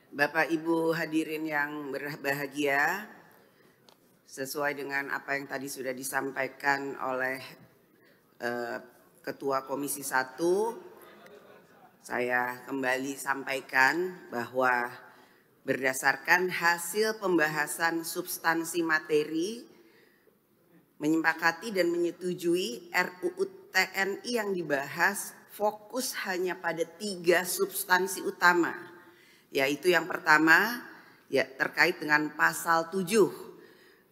Bapak Ibu hadirin yang berbahagia, sesuai dengan apa yang tadi sudah disampaikan oleh Ketua Komisi 1, saya kembali sampaikan bahwa berdasarkan hasil pembahasan substansi materi, menyepakati dan menyetujui RUU TNI yang dibahas fokus hanya pada 3 substansi utama, yaitu yang pertama terkait dengan pasal 7,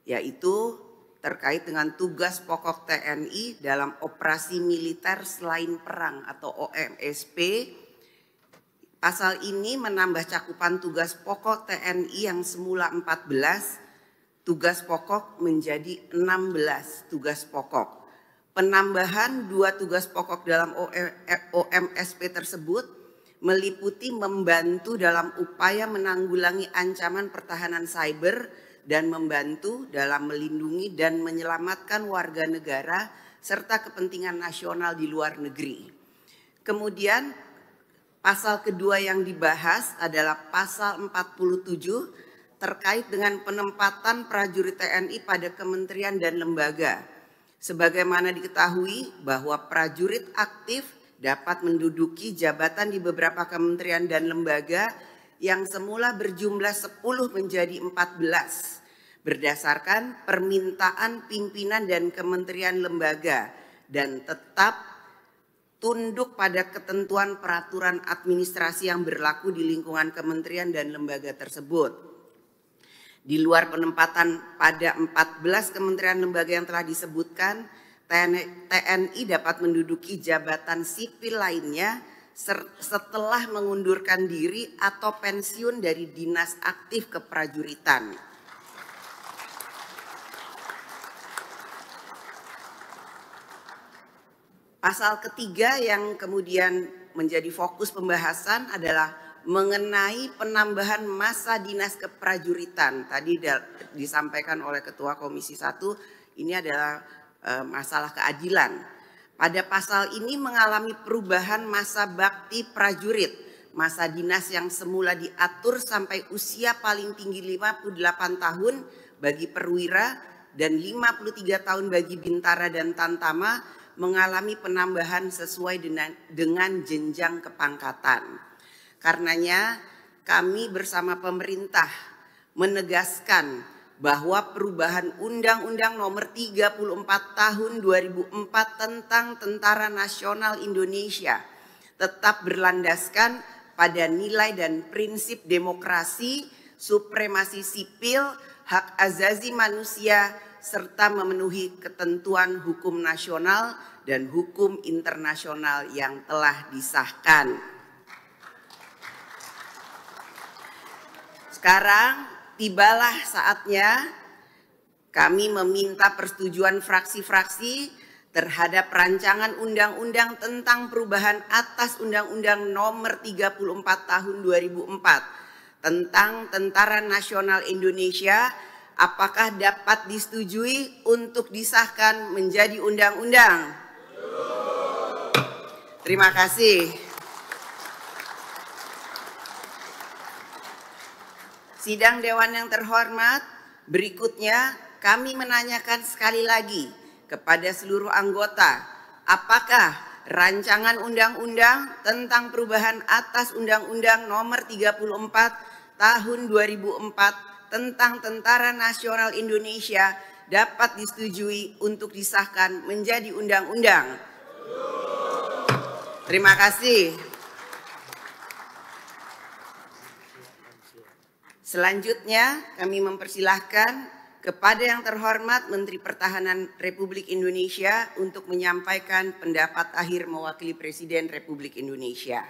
yaitu terkait dengan tugas pokok TNI dalam operasi militer selain perang atau OMSP. Pasal ini menambah cakupan tugas pokok TNI yang semula 14 tugas pokok menjadi 16 tugas pokok. Penambahan 2 tugas pokok dalam OMSP tersebut meliputi membantu dalam upaya menanggulangi ancaman pertahanan cyber dan membantu dalam melindungi dan menyelamatkan warga negara serta kepentingan nasional di luar negeri. Kemudian pasal kedua yang dibahas adalah pasal 47 terkait dengan penempatan prajurit TNI pada kementerian dan lembaga. Sebagaimana diketahui bahwa prajurit aktif dapat menduduki jabatan di beberapa kementerian dan lembaga yang semula berjumlah 10 menjadi 14 berdasarkan permintaan pimpinan dan kementerian lembaga dan tetap tunduk pada ketentuan peraturan administrasi yang berlaku di lingkungan kementerian dan lembaga tersebut. Di luar penempatan pada 14 kementerian lembaga yang telah disebutkan, TNI dapat menduduki jabatan sipil lainnya setelah mengundurkan diri atau pensiun dari dinas aktif keprajuritan. Pasal ketiga yang kemudian menjadi fokus pembahasan adalah mengenai penambahan masa dinas keprajuritan. Tadi disampaikan oleh Ketua Komisi 1, ini adalah masalah keadilan. Pada pasal ini mengalami perubahan masa bakti prajurit. Masa dinas yang semula diatur sampai usia paling tinggi 58 tahun bagi perwira dan 53 tahun bagi bintara dan tantama mengalami penambahan sesuai dengan jenjang kepangkatan. Karenanya kami bersama pemerintah menegaskan bahwa perubahan Undang-Undang Nomor 34 Tahun 2004 tentang Tentara Nasional Indonesia tetap berlandaskan pada nilai dan prinsip demokrasi, supremasi sipil, hak asasi manusia, serta memenuhi ketentuan hukum nasional dan hukum internasional yang telah disahkan. Sekarang tibalah saatnya kami meminta persetujuan fraksi-fraksi terhadap rancangan undang-undang tentang perubahan atas Undang-Undang Nomor 34 Tahun 2004 tentang Tentara Nasional Indonesia. Apakah dapat disetujui untuk disahkan menjadi undang-undang? Terima kasih. Sidang Dewan yang terhormat, berikutnya kami menanyakan sekali lagi kepada seluruh anggota, apakah rancangan undang-undang tentang perubahan atas Undang-Undang Nomor 34 Tahun 2004 tentang Tentara Nasional Indonesia dapat disetujui untuk disahkan menjadi undang-undang? Terima kasih. Selanjutnya kami mempersilahkan kepada yang terhormat Menteri Pertahanan Republik Indonesia untuk menyampaikan pendapat akhir mewakili Presiden Republik Indonesia.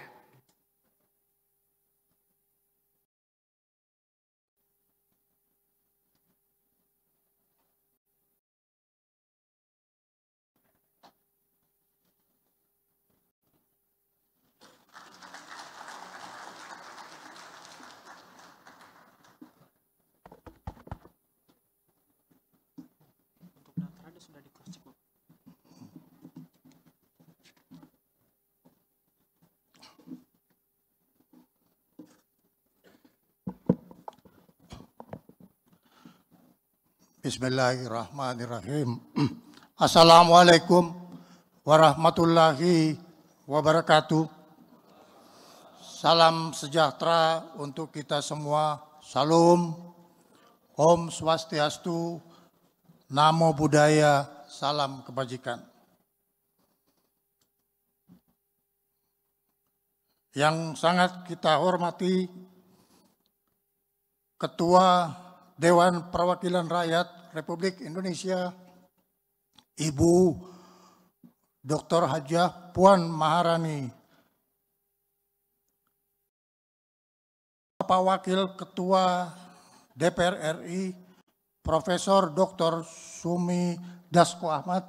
Sudah dikocek, Bu. Bismillahirrahmanirrahim. Assalamualaikum warahmatullahi wabarakatuh. Salam sejahtera untuk kita semua. Salam, Om Swastiastu, Namo Buddhaya, salam kebajikan. Yang sangat kita hormati Ketua Dewan Perwakilan Rakyat Republik Indonesia, Ibu Dr. Hajah Puan Maharani, Bapak Wakil Ketua DPR RI, Profesor Dr. Sumi Dasko Ahmad,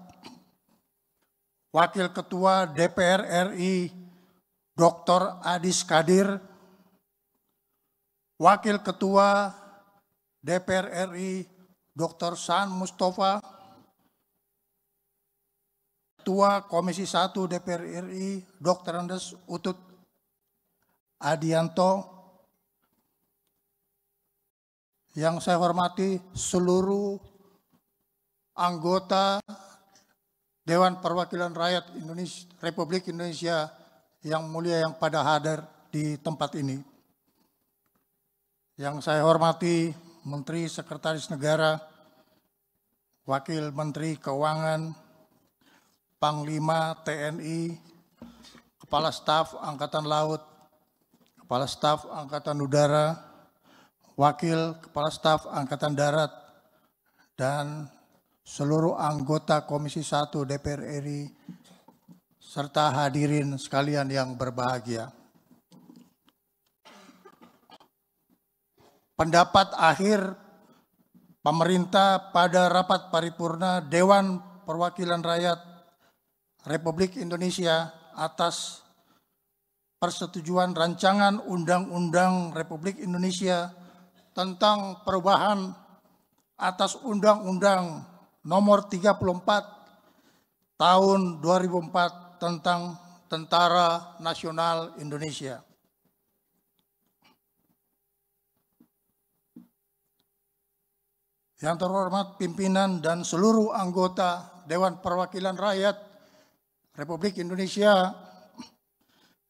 Wakil Ketua DPR RI, Dr. Adis Kadir, Wakil Ketua DPR RI, Dr. San Mustafa, Ketua Komisi 1 DPR RI, Dr. Andes Utut Adianto, yang saya hormati seluruh anggota Dewan Perwakilan Rakyat Indonesia, Republik Indonesia yang mulia yang pada hadir di tempat ini. Yang saya hormati Menteri Sekretaris Negara, Wakil Menteri Keuangan, Panglima TNI, Kepala Staf Angkatan Laut, Kepala Staf Angkatan Udara, Wakil Kepala Staf Angkatan Darat, dan seluruh anggota Komisi 1 DPR RI, serta hadirin sekalian yang berbahagia. Pendapat akhir pemerintah pada rapat paripurna Dewan Perwakilan Rakyat Republik Indonesia atas persetujuan rancangan Undang-Undang Republik Indonesia tentang perubahan atas Undang-Undang Nomor 34 Tahun 2004 tentang Tentara Nasional Indonesia. Yang terhormat pimpinan dan seluruh anggota Dewan Perwakilan Rakyat Republik Indonesia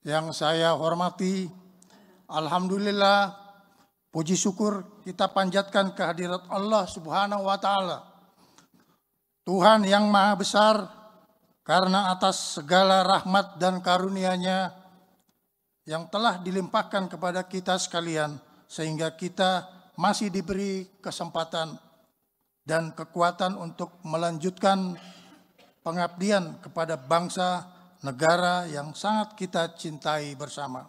yang saya hormati, alhamdulillah, puji syukur kita panjatkan kehadirat Allah Subhanahu wa Ta'ala, Tuhan yang Maha Besar, karena atas segala rahmat dan karunia-Nya yang telah dilimpahkan kepada kita sekalian, sehingga kita masih diberi kesempatan dan kekuatan untuk melanjutkan pengabdian kepada bangsa negara yang sangat kita cintai bersama.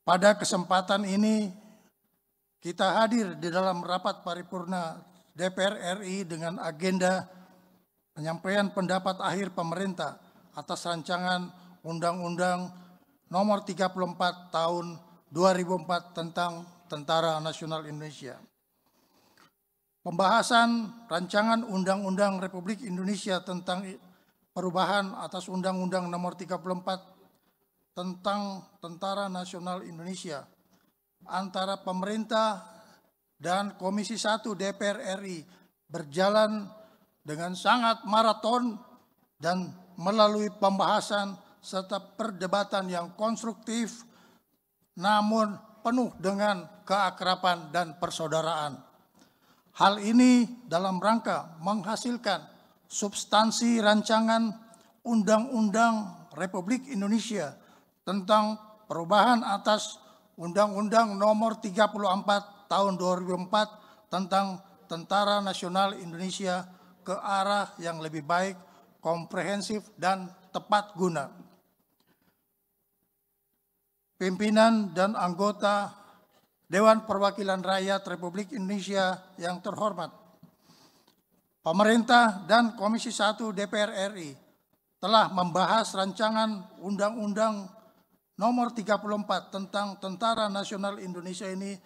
Pada kesempatan ini kita hadir di dalam rapat paripurna DPR RI dengan agenda penyampaian pendapat akhir pemerintah atas rancangan Undang-Undang Nomor 34 Tahun 2004 tentang Tentara Nasional Indonesia. Pembahasan rancangan Undang-Undang Republik Indonesia tentang perubahan atas Undang-Undang Nomor 34 tentang Tentara Nasional Indonesia antara pemerintah dan Komisi 1 DPR RI berjalan dengan sangat maraton dan melalui pembahasan serta perdebatan yang konstruktif namun penuh dengan keakraban dan persaudaraan. Hal ini dalam rangka menghasilkan substansi rancangan Undang-Undang Republik Indonesia tentang perubahan atas Undang-Undang Nomor 34 Tahun 2004 tentang Tentara Nasional Indonesia ke arah yang lebih baik, komprehensif, dan tepat guna. Pimpinan dan anggota Dewan Perwakilan Rakyat Republik Indonesia yang terhormat, pemerintah dan Komisi 1 DPR RI telah membahas rancangan Undang-Undang Nomor 34 tentang Tentara Nasional Indonesia ini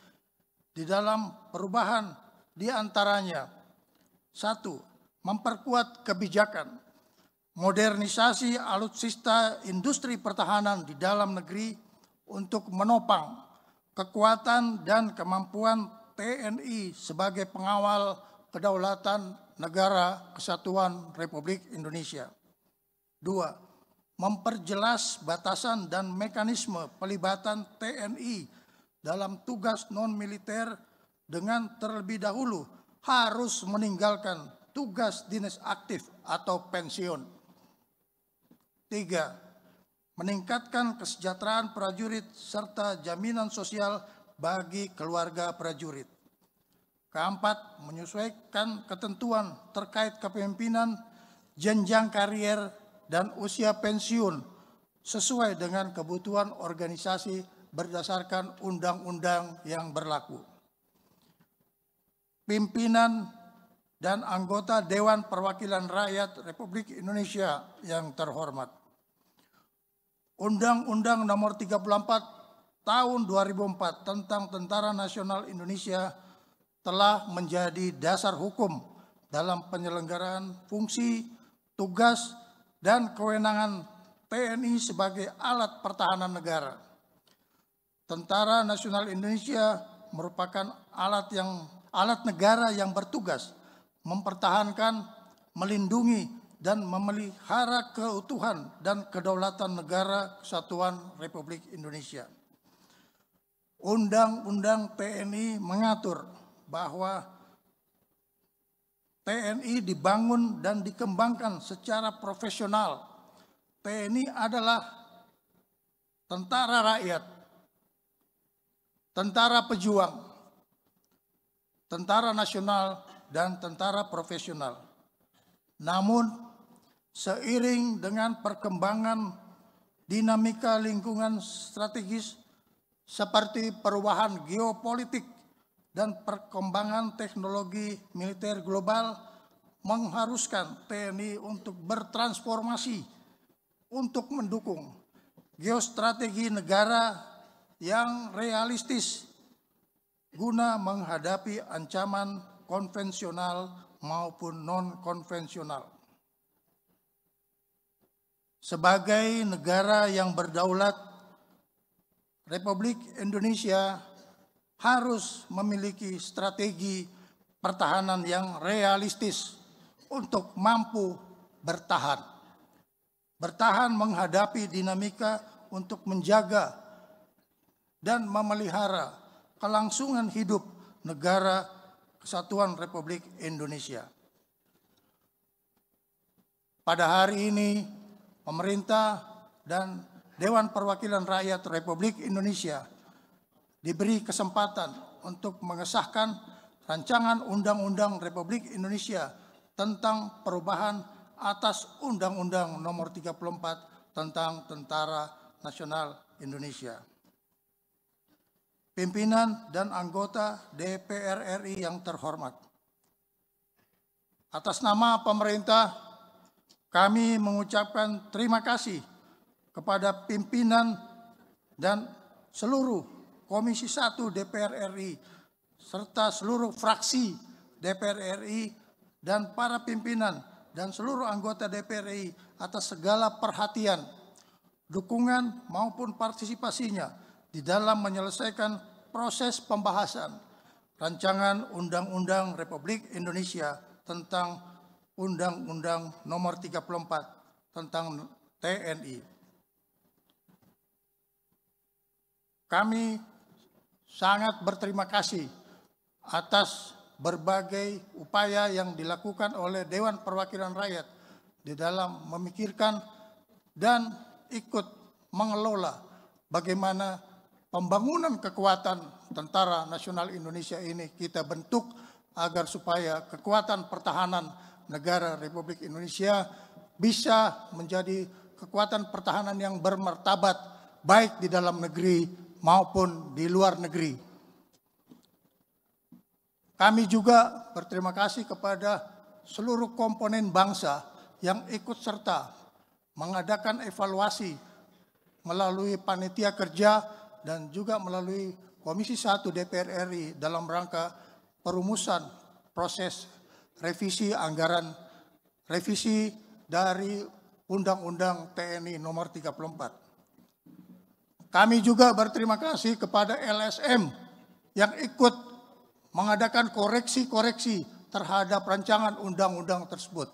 di dalam perubahan di antaranya: 1. Memperkuat kebijakan modernisasi alutsista industri pertahanan di dalam negeri untuk menopang kekuatan dan kemampuan TNI sebagai pengawal kedaulatan negara kesatuan Republik Indonesia. 2. Memperjelas batasan dan mekanisme pelibatan TNI dalam tugas non-militer dengan terlebih dahulu harus meninggalkan tugas dinas aktif atau pensiun. 3. Meningkatkan kesejahteraan prajurit serta jaminan sosial bagi keluarga prajurit. 4. Menyesuaikan ketentuan terkait kepemimpinan, jenjang karier, dan usia pensiun sesuai dengan kebutuhan organisasi berdasarkan undang-undang yang berlaku. Pimpinan dan anggota Dewan Perwakilan Rakyat Republik Indonesia yang terhormat. Undang-Undang Nomor 34 Tahun 2004 tentang Tentara Nasional Indonesia telah menjadi dasar hukum dalam penyelenggaraan fungsi, tugas, dan kewenangan TNI sebagai alat pertahanan negara. Tentara Nasional Indonesia merupakan alat negara yang bertugas mempertahankan, melindungi, dan memelihara keutuhan dan kedaulatan negara kesatuan Republik Indonesia. Undang-Undang TNI mengatur bahwa TNI dibangun dan dikembangkan secara profesional. TNI adalah tentara rakyat, tentara pejuang, tentara nasional, dan tentara profesional. Namun, seiring dengan perkembangan dinamika lingkungan strategis seperti perubahan geopolitik dan perkembangan teknologi militer global mengharuskan TNI untuk bertransformasi untuk mendukung geostrategi negara yang realistis guna menghadapi ancaman konvensional maupun non-konvensional. Sebagai negara yang berdaulat, Republik Indonesia harus memiliki strategi pertahanan yang realistis untuk mampu bertahan. Bertahan menghadapi dinamika untuk menjaga dan memelihara kelangsungan hidup negara Kesatuan Republik Indonesia. Pada hari ini, pemerintah dan Dewan Perwakilan Rakyat Republik Indonesia diberi kesempatan untuk mengesahkan rancangan Undang-Undang Republik Indonesia tentang perubahan atas Undang-Undang Nomor 34 tentang Tentara Nasional Indonesia. Pimpinan dan anggota DPR RI yang terhormat, atas nama pemerintah, kami mengucapkan terima kasih kepada pimpinan dan seluruh Komisi 1 DPR RI serta seluruh fraksi DPR RI dan para pimpinan dan seluruh anggota DPR RI atas segala perhatian, dukungan maupun partisipasinya di dalam menyelesaikan proses pembahasan rancangan Undang-Undang Republik Indonesia tentang Undang-Undang Nomor 34 tentang TNI. Kami sangat berterima kasih atas berbagai upaya yang dilakukan oleh Dewan Perwakilan Rakyat di dalam memikirkan dan ikut mengelola bagaimana pembangunan kekuatan Tentara Nasional Indonesia ini kita bentuk agar supaya kekuatan pertahanan negara Republik Indonesia bisa menjadi kekuatan pertahanan yang bermartabat baik di dalam negeri maupun di luar negeri. Kami juga berterima kasih kepada seluruh komponen bangsa yang ikut serta mengadakan evaluasi melalui panitia kerja dan juga melalui Komisi 1 DPR RI dalam rangka perumusan proses revisi anggaran, revisi dari Undang-Undang TNI Nomor 34. Kami juga berterima kasih kepada LSM yang ikut mengadakan koreksi-koreksi terhadap rancangan undang-undang tersebut.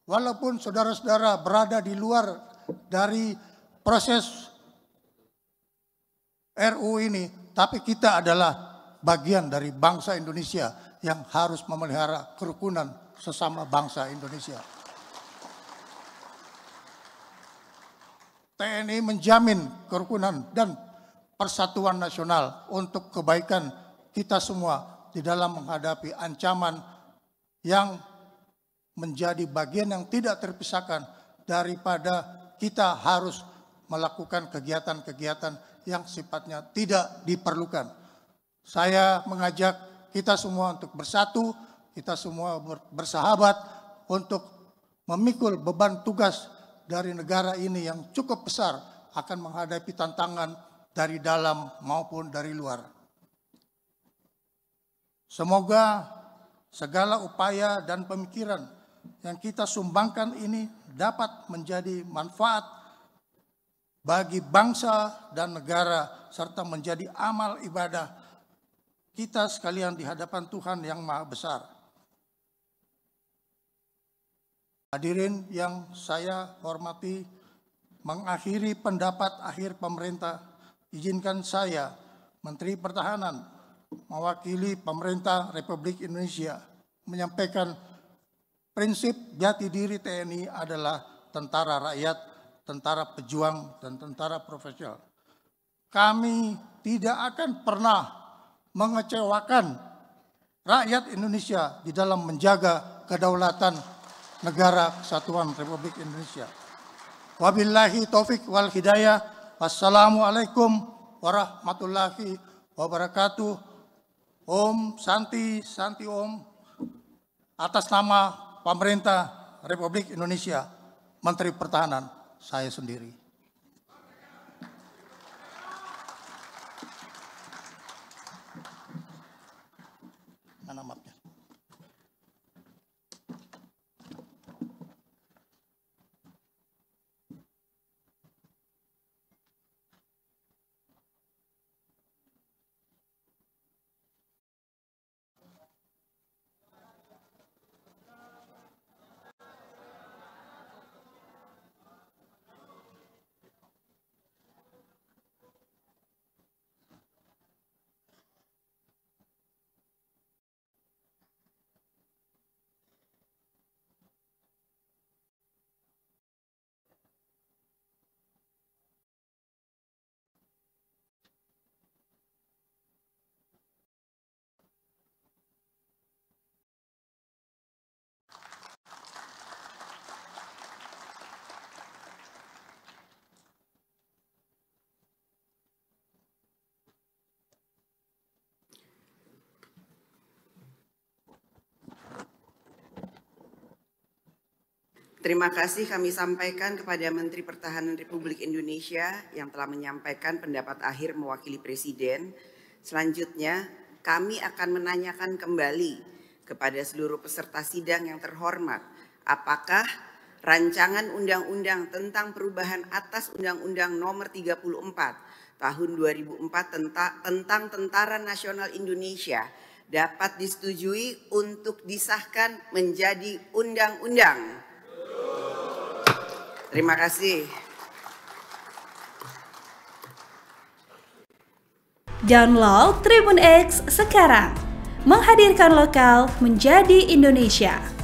Walaupun saudara-saudara berada di luar dari proses RU ini, tapi kita adalah bagian dari bangsa Indonesia yang harus memelihara kerukunan sesama bangsa Indonesia. TNI menjamin kerukunan dan persatuan nasional untuk kebaikan kita semua di dalam menghadapi ancaman yang menjadi bagian yang tidak terpisahkan daripada kita harus melakukan kegiatan-kegiatan yang sifatnya tidak diperlukan. Saya mengajak kita semua untuk bersatu, kita semua bersahabat untuk memikul beban tugas dari negara ini yang cukup besar akan menghadapi tantangan dari dalam maupun dari luar. Semoga segala upaya dan pemikiran yang kita sumbangkan ini dapat menjadi manfaat bagi bangsa dan negara serta menjadi amal ibadah kita sekalian di hadapan Tuhan yang Maha Besar. Hadirin yang saya hormati, mengakhiri pendapat akhir pemerintah, izinkan saya, Menteri Pertahanan, mewakili pemerintah Republik Indonesia, menyampaikan prinsip jati diri TNI adalah tentara rakyat, tentara pejuang, dan tentara profesional. Kami tidak akan pernah mengecewakan rakyat Indonesia di dalam menjaga kedaulatan negara kesatuan Republik Indonesia. Wabillahi taufik wal hidayah. Wassalamualaikum warahmatullahi wabarakatuh. Om Santi, Santi Om. Atas nama Pemerintah Republik Indonesia, Menteri Pertahanan, saya sendiri. Mana mapnya? Terima kasih kami sampaikan kepada Menteri Pertahanan Republik Indonesia yang telah menyampaikan pendapat akhir mewakili Presiden. Selanjutnya, kami akan menanyakan kembali kepada seluruh peserta sidang yang terhormat, apakah rancangan undang-undang tentang perubahan atas Undang-Undang Nomor 34 Tahun 2004 tentang Tentara Nasional Indonesia dapat disetujui untuk disahkan menjadi undang-undang. Terima kasih. Download Tribun X sekarang, menghadirkan lokal menjadi Indonesia.